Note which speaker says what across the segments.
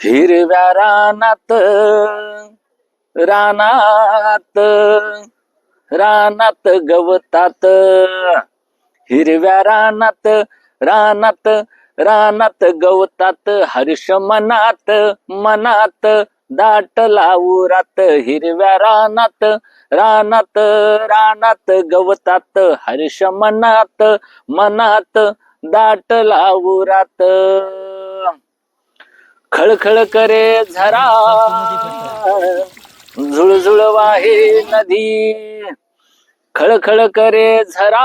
Speaker 1: हिरव्या रानात रानात रानात गवतात, हिरव्या रानात रानात रानात गवतात, हर्ष मनात मनात दाट लावूरात, हिरव्या रानात रानात रानात गवतात, हर्ष मनात मनात दाट लावूरात. खळखळ करे झरा झुळझुळ वाहे नदी, खळखळ करे झरा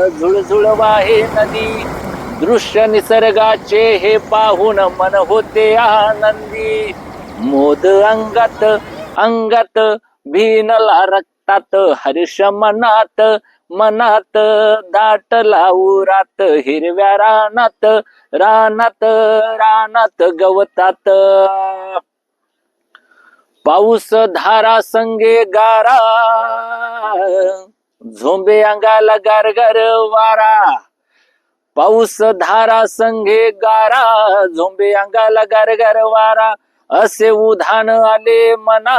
Speaker 1: झुळझुळ वाहे नदी, दृश्य निसर्गाचे हे पाहून मन होते आनंदी, मोद अंगात अंगात भिनला रक्तात, हर्ष मनात मनात दाट लावूरात, हिरव्या रानात रानात रानात गवतात. पाऊस धारा संगे गारा, झोंबे अंगाला गारगार वारा, पाऊस धारा संगे गारा, झोंबे अंगाला गारगार वारा, असे उधाण आले मना,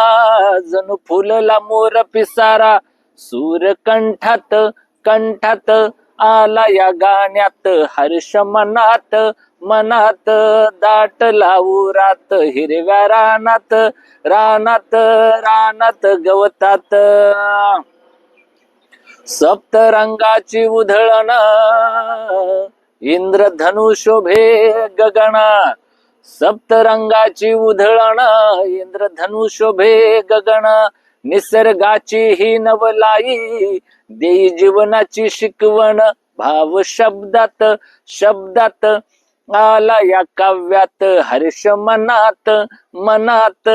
Speaker 1: जणू फुलला मोर पिसारा, सूर कंठात कंठात आला या गाण्यात, हर्ष मनात मनात दाट लावूरात, हिरव्या रानात रानात रानात गवतात. सप्तरंगाची उधळण इंद्रधनु शोभे गगना, सप्तरंगाची उधळण इंद्रधनु शोभे गगना, निसर्गाची ही नवलाई देई जीवनाची शिकवण, भाव शब्दात शब्दात आला या काव्यात, हर्ष मनात मनात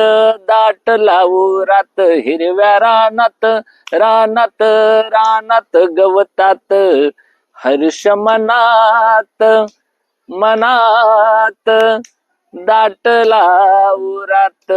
Speaker 1: दाट लावूरात, हिरव्या रानात रानात रानात गवतात, हर्ष मनात मनात दाट लावूरात.